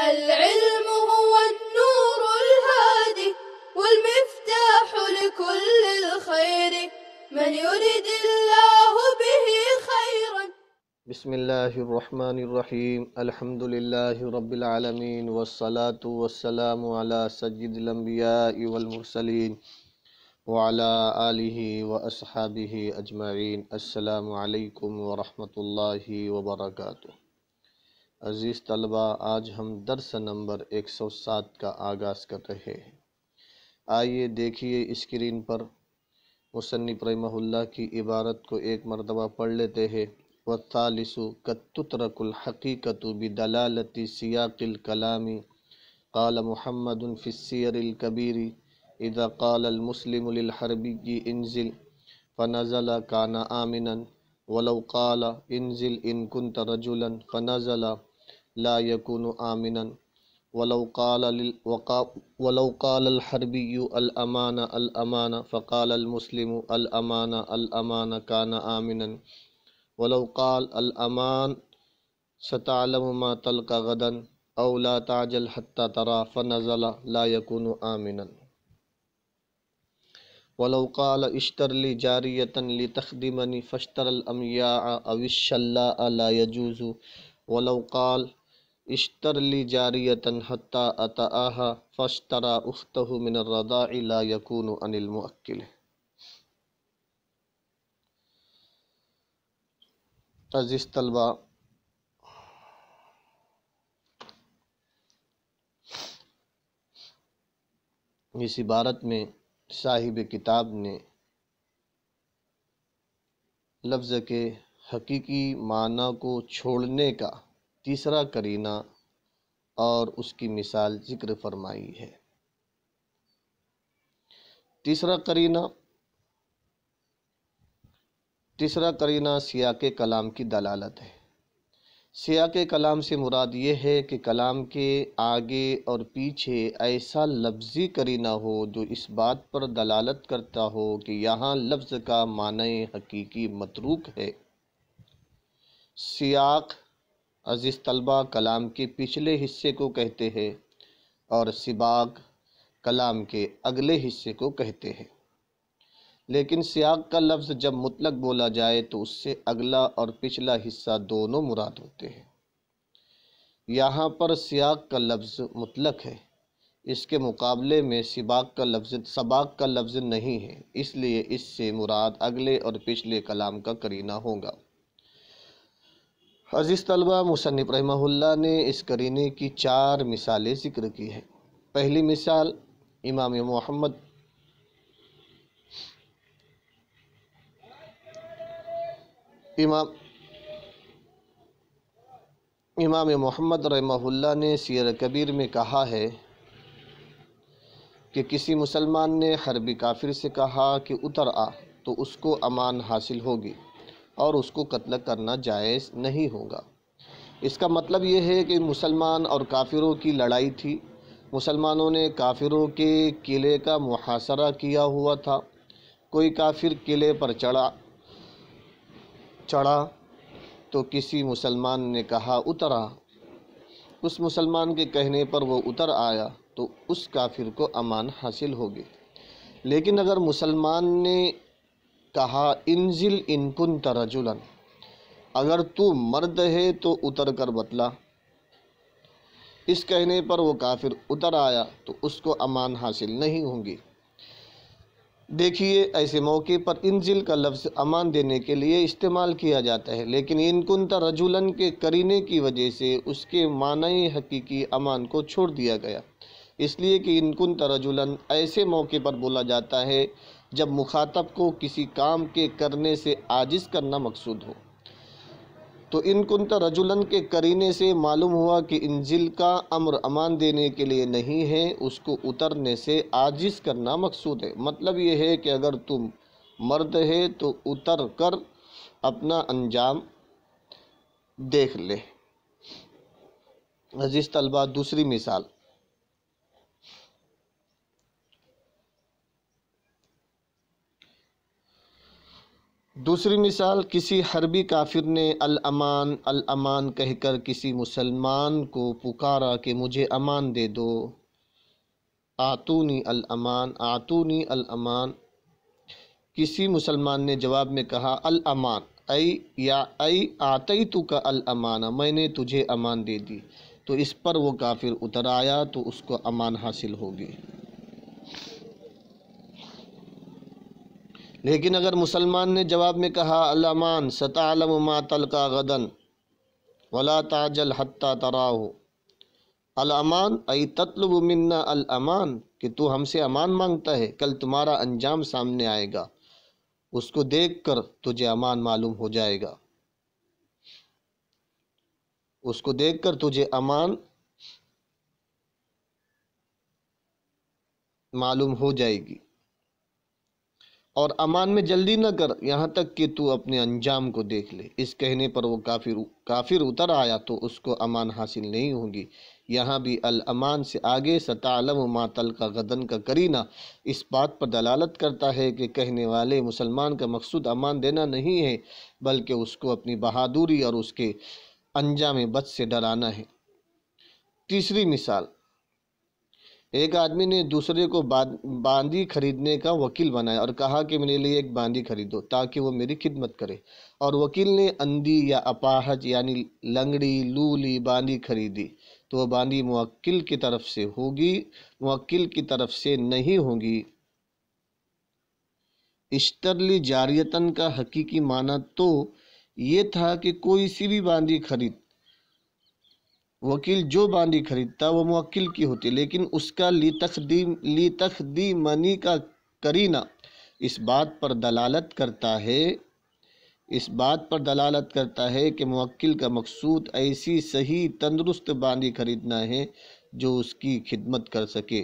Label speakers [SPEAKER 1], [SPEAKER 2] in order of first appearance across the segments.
[SPEAKER 1] العلم هو النور الهادي والمفتاح لكل الخير من يرد الله به خيرا.
[SPEAKER 2] بسم اللہ الرحمن الرحیم. الحمد للہ رب العالمین والصلاة والسلام علی سید الانبیاء والمرسلین وعلی آلہ واصحابہ اجمعین. السلام علیکم ورحمۃ اللہ وبرکاتہ. عزیز طلبہ، آج ہم درس نمبر 107 کا آغاز کر رہے ہیں. آئیے دیکھیے اسکرین پر مصنف رحمہ اللہ کی عبارت کو ایک مرتبہ پڑھ لیتے ہیں. والثالث قد تترك الحقيقة بدلالة سياق الكلام. قال محمد في السير الكبير إذا قال المسلم للحربي انزل فنزل كان آمنا، ولو قال انزل إن كنت رجلا فنزل لا يكون آمنا، ولو قال الحربي الأمان الأمان فقال المسلم الأمان الأمان كان آمنا، ولو قال الأمان ستعلم ما تلقى غدا أو لا تعجل حتى ترى فنزل لا يكون آمنا، ولو قال اشتر لي جارية لتخدمني فاشترى الأمياء أو الشلاء لا يجوز، ولو قال اشتر لي جارية حتى أتآها فاشترى أخته من الرضاع لا يكون عن المؤكل. عزیز طلبہ، اس عبارت میں صاحب کتاب نے لفظ کے حقیقی معنی کو چھوڑنے کا تیسرا قرینہ اور اس کی مثال ذکر فرمائی ہے. تیسرا قرینہ سیاق کلام کی دلالت ہے. سیاق کلام سے مراد یہ ہے کہ کلام کے آگے اور پیچھے ایسا لفظی قرینہ ہو جو اس بات پر دلالت کرتا ہو کہ یہاں لفظ کا معنی حقیقی متروک ہے. سیاق، عزیز طلبہ، کلام کے پچھلے حصے کو کہتے ہیں اور سباق کلام کے اگلے حصے کو کہتے ہیں. لیکن سیاق کا لفظ جب مطلق بولا جائے تو اس سے اگلا اور پچھلا حصہ دونوں مراد ہوتے ہیں. یہاں پر سیاق کا لفظ مطلق ہے، اس کے مقابلے میں سباق کا لفظ نہیں ہے، اس لیے اس سے مراد اگلے اور پچھلے کلام کا قرینہ ہوگا. عزیز طلبہ، مصنف رحمہ اللہ نے اس قرینے کی 4 مثالیں ذکر کی ہیں. پہلی مثال امام محمد رحمہ اللہ نے سیر کبیر میں کہا ہے کہ کسی مسلمان نے حربی کافر سے کہا کہ اتر آ تو اس کو امان حاصل ہوگی اور اس کو قتل کرنا جائز نہیں ہوگا. اس کا مطلب یہ ہے کہ مسلمان اور کافروں کی لڑائی تھی. مسلمانوں نے کافروں کے قلعے کا محاصرہ کیا ہوا تھا. کوئی کافر قلعے پر چڑھا تو کسی مسلمان نے کہا اتر آ. اس مسلمان کے کہنے پر وہ اتر آیا تو اس کافر کو امان حاصل ہوگی. لیکن اگر مسلمان نے کہا انزل ان کنت رجلا، اگر تو مرد ہے تو اتر کر بتلا، اس کہنے پر وہ کافر اتر آیا تو اس کو امان حاصل نہیں ہوگی. دیکھیے، ایسے موقع پر انزل کا لفظ امان دینے کے لیے استعمال کیا جاتا ہے، لیکن ان کنت رجلا کے قرینے کی وجہ سے اس کے معنی حقیقی امان کو چھوڑ دیا گیا. اس لیے کہ ان کنت رجلا ایسے موقع پر بولا جاتا ہے جب مخاطب کو کسی کام کے کرنے سے عاجز کرنا مقصود ہو. تو ان کنت رجلا کے قرینے سے معلوم ہوا کہ انزل کا امر امان دینے کے لیے نہیں ہے، اس کو اترنے سے عاجز کرنا مقصود ہے. مطلب یہ ہے کہ اگر تم مرد ہے تو اتر کر اپنا انجام دیکھ لے. عزیز طلبہ، دوسری مثال دوسری مثال، کسی حربی کافر نے الامان الامان کہہ کر کسی مسلمان کو پکارا کہ مجھے امان دے دو، آتونی الامان آتونی الامان، کسی مسلمان نے جواب میں کہا الامان ای آتیتک الامان، میں نے تجھے امان دے دی، تو اس پر وہ کافر اتر آیا تو اس کو امان حاصل ہوگی۔ لیکن اگر مسلمان نے جواب میں کہا الامان ستعلم ما تلقى غدا ولا تعجل حتى تراه، الامان ای تطلب منا الامان، کہ تو ہم سے امان مانگتا ہے، کل تمہارا انجام سامنے آئے گا، اس کو دیکھ کر تجھے امان معلوم ہو جائے گا، اس کو دیکھ کر تجھے امان معلوم ہو جائے گی، اور امان میں جلدی نہ کر یہاں تک کہ تو اپنے انجام کو دیکھ لے۔ اس کہنے پر وہ کافر اتر آیا تو اس کو امان حاصل نہیں ہوگی۔ یہاں بھی الامان سے آگے ستعلم ما تلقى غدن کا قرینہ اس بات پر دلالت کرتا ہے کہ کہنے والے مسلمان کا مقصود امان دینا نہیں ہے، بلکہ اس کو اپنی بہادری اور اس کے انجام بد سے ڈرانا ہے۔ تیسری مثال، ایک آدمی نے دوسرے کو باندی خریدنے کا وکیل بنایا اور کہا کہ میرے لیے ایک باندی خریدو تاکہ وہ میری خدمت کرے، اور وکیل نے اندھی یا اپاہج یعنی لنگڑی لولی باندی خریدی، تو وہ باندی موکل کی طرف سے ہوگی، موکل کی طرف سے نہیں ہوگی۔ اشترلی جاریتن کا حقیقی معنی تو یہ تھا کہ کوئی سی بھی باندی خرید، وکیل جو باندی خریدتا وہ موکل کی ہوتی، لیکن اس کا لی تخدیمنی کا قرینہ اس بات پر دلالت کرتا ہے کہ موکل کا مقصود ایسی صحیح تندرست باندی خریدنا ہے جو اس کی خدمت کر سکے،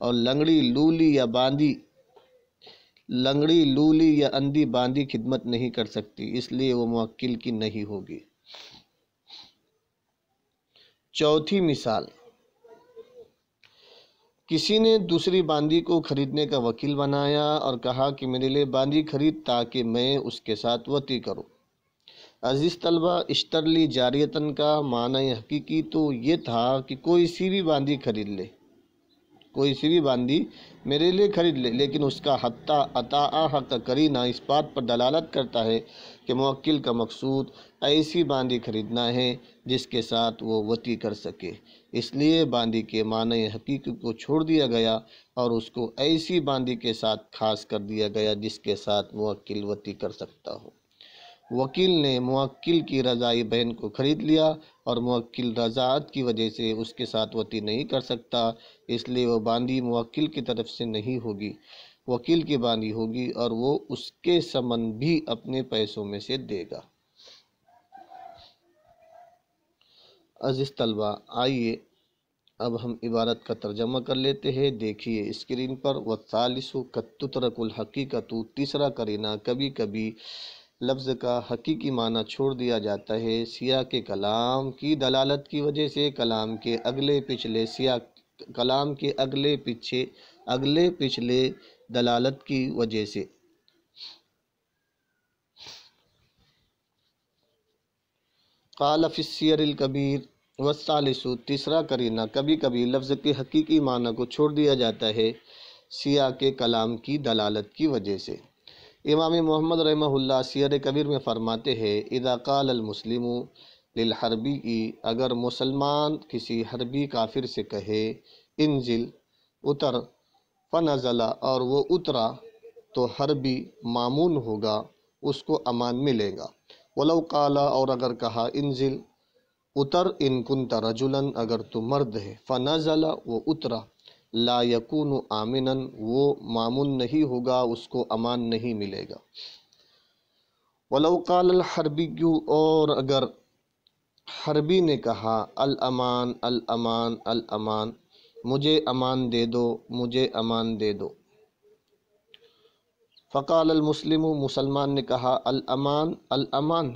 [SPEAKER 2] اور لنگڑی لولی یا اندھی باندی خدمت نہیں کر سکتی، اس لیے وہ موکل کی نہیں ہوگی۔ چوتھی مثال، کسی نے دوسری باندی کو خریدنے کا وکیل بنایا اور کہا کہ میرے لیے باندی خرید تاکہ میں اس کے ساتھ وطی کروں۔ عزیز طلبہ، اشترلی جاریتن کا معنی حقیقی تو یہ تھا کہ کوئی سی بھی باندی خرید لے، کوئی سی بھی باندی میرے لیے خرید لے، لیکن اس کا عطاء کا قرینہ اس بات پر دلالت کرتا ہے کہ موکل کا مقصود ایسی باندی خریدنا ہے جس کے ساتھ وہ وطی کر سکے، اس لیے باندی کے معنی حقیقی کو چھوڑ دیا گیا اور اس کو ایسی باندی کے ساتھ خاص کر دیا گیا جس کے ساتھ موکل وطی کر سکتا ہو۔ وکیل نے موکل کی رضائی بہن کو خرید لیا اور موکل رضاعت کی وجہ سے اس کے ساتھ وطی نہیں کر سکتا، اس لیے وہ باندی موکل کی طرف سے نہیں ہوگی، وکیل کی باندی ہوگی، اور وہ اس کے ثمن بھی اپنے پیسوں میں سے دے گا۔ عزیز طلبہ، آئیے اب ہم عبارت کا ترجمہ کر لیتے ہیں۔ دیکھیے اسکرین پر، والثالث قد تترک الحقیقۃ، تیسرا قرینہ کبھی کبھی لفظ کا حقیقی معنی چھوڑ دیا جاتا ہے سیاق کلام کی دلالت کی وجہ سے، کلام کے اگلے پچھلے دلالت کی وجہ سے۔ قال فی السیر الکبیر، والثالث، تیسرا قرینہ کبھی کبھی لفظ کے حقیقی معنی کو چھوڑ دیا جاتا ہے سیاق کلام کی دلالت کی وجہ سے۔ امام محمد رحمہ اللہ سیر کبیر میں فرماتے ہیں، اذا قال المسلم للحربی، اگر مسلمان کسی حربی کافر سے کہے انزل، اتر، فنزل، اور وہ اترا، تو حربی مامون ہوگا، اس کو امان ملے گا۔ ولو قال، اور اگر کہا انزل، اتر، ان کنت رجلا، اگر تو مرد ہے، فنزل، وہ اترا، لا یکون آمنا، وہ مامون نہیں ہوگا، اس کو امان نہیں ملے گا۔ ولو قال الحربی، اور اگر حربی نے کہا الامان الامان الامان، مجھے امان دے دو، مجھے امان دے دو۔ فقال المسلم، مسلمان نے کہا الامان الامان،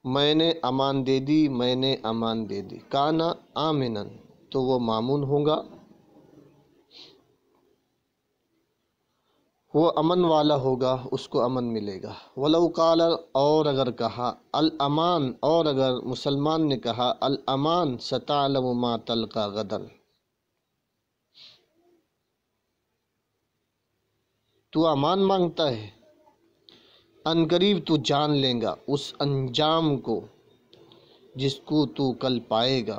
[SPEAKER 2] میں نے امان دے دی، میں نے امان دے دی۔ کانا آمنا، تو وہ مامون ہوگا۔ وہ امن والا ہوگا اس کو امن ملے گا۔ ولو قال، اور اگر کہا، الامان، اور اگر مسلمان نے کہا، الامان ستعلم ما تلقى غدا، تو امان مانگتا ہے، ان قریب تو جان لے گا اس انجام کو جس کو تو کل پائے گا۔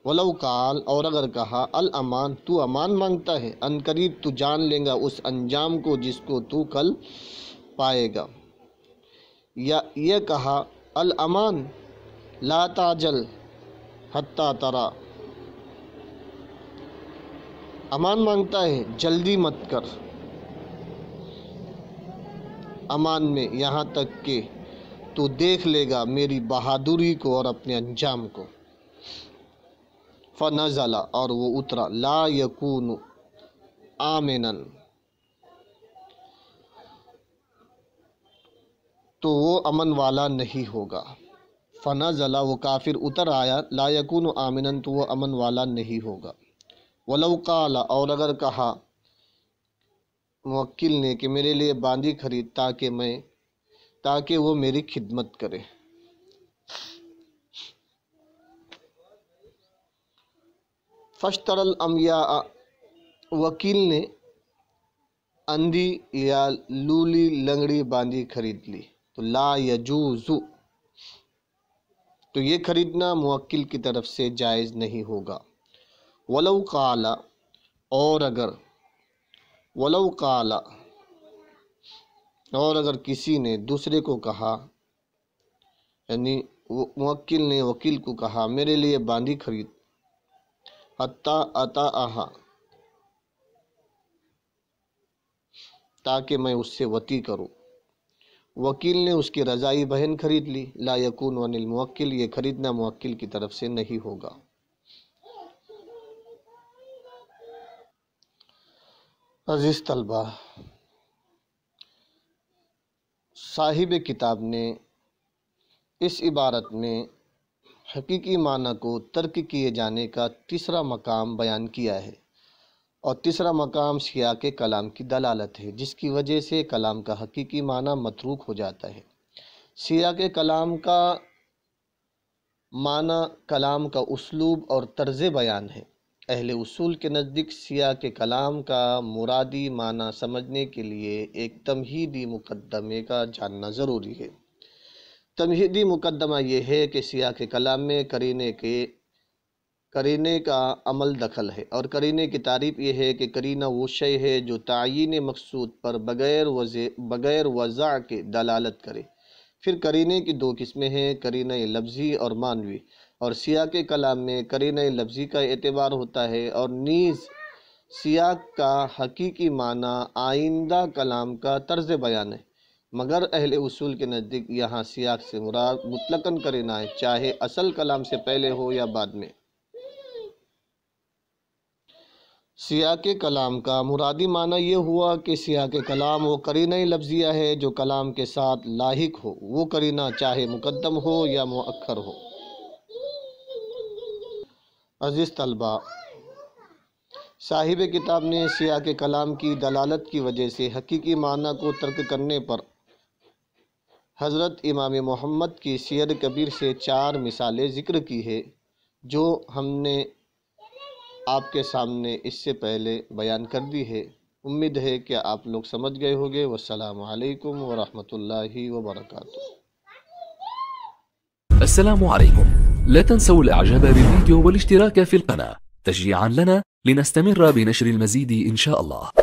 [SPEAKER 2] ولو قال، اور اگر کہا، الامان، تو امان مانگتا ہے، ان قریب تو جان لے گا اس انجام کو جس کو تو کل پائے گا۔ یا یہ کہا، الامان لا تعجل حتی ترى، امان مانگتا ہے جلدی مت کر امان میں، یہاں تک کہ تو دیکھ لے گا میری بہادری کو اور اپنے انجام کو۔ فنزل، اور وہ اترا، لا یکون آمنا، تو وہ امن والا نہیں ہوگا۔ فنزل، وہ کافر اتر آیا، لا یکون آمنا، تو وہ امن والا نہیں ہوگا۔ ولو قال، اور اگر کہا موکل نے کہ میرے لیے باندی خرید تاکہ وہ میری خدمت کرے۔ فاشتر الامیاء، وکیل نے اندھی یا لولی لنگڑی باندی خرید لی، تو لا یجوز، تو یہ خریدنا موکل کی طرف سے جائز نہیں ہوگا۔ ولو قال، اور اگر کسی نے دوسرے کو کہا، یعنی موکل نے وکیل کو کہا میرے لیے باندی خرید، حتی اتاہا، تاکہ میں اس سے وطی کروں، وکیل نے اس کی رضائی بہن خرید لی، لا یکون عن الموکل، یہ خریدنا موکل کی طرف سے نہیں ہوگا۔ عزیز طلبہ، صاحب کتاب نے اس عبارت میں حقیقی معنی کو ترک کیے جانے کا تیسرا مقام بیان کیا ہے، اور تیسرا مقام سیاق کلام کی دلالت ہے، جس کی وجہ سے کلام کا حقیقی معنی متروک ہو جاتا ہے۔ سیاق کلام کا معنی کلام کا اسلوب اور طرز بیان ہے۔ اہل اصول کے نزدیک سیاق کلام کا مرادی معنی سمجھنے کے لیے ایک تمہیدی مقدمے کا جاننا ضروری ہے۔ تمہیدی مقدمہ یہ ہے کہ سیاق کلام میں قرینے کا عمل دخل ہے، اور قرینے کی تعریف یہ ہے کہ قرینہ وہ شے ہے جو تعیین مقصود پر بغیر وضع کے دلالت کرے۔ پھر قرینے کی دو قسمیں ہیں، قرینہ لفظی اور معنوی، اور سیاق کلام میں قرینہ لفظی کا اعتبار ہوتا ہے، اور نیز سیاق کا حقیقی معنی آئندہ کلام کا طرز بیان ہے۔ مگر اہل اصول کے نزدیک یہاں سیاق سے مراد مطلقاً قرینہ ہے، چاہے اصل کلام سے پہلے ہو یا بعد میں۔ سیاق کلام کا مرادی معنی یہ ہوا کہ سیاق کلام وہ قرینہ لفظیہ ہے جو کلام کے ساتھ لاحق ہو، وہ قرینہ چاہے مقدم ہو یا مؤخر ہو۔ عزیز طلبہ، صاحب کتاب نے سیاق کلام کی دلالت کی وجہ سے حقیقی معنی کو ترک کرنے پر حضرت امام محمد کی سیر کبیر سے 4 مثالیں ذکر کی ہے، جو ہم نے آپ کے سامنے اس سے پہلے بیان کر دی ہے۔ امید ہے کہ آپ لوگ سمجھ گئے ہوں گے۔ والسلام علیکم ورحمۃ اللہ وبرکاتہ۔
[SPEAKER 3] السلام عليكم، لا تنسوا الاعجاب بالفيديو والاشتراك في القناة تشجيعا لنا لنستمر بنشر المزيد إن شاء الله.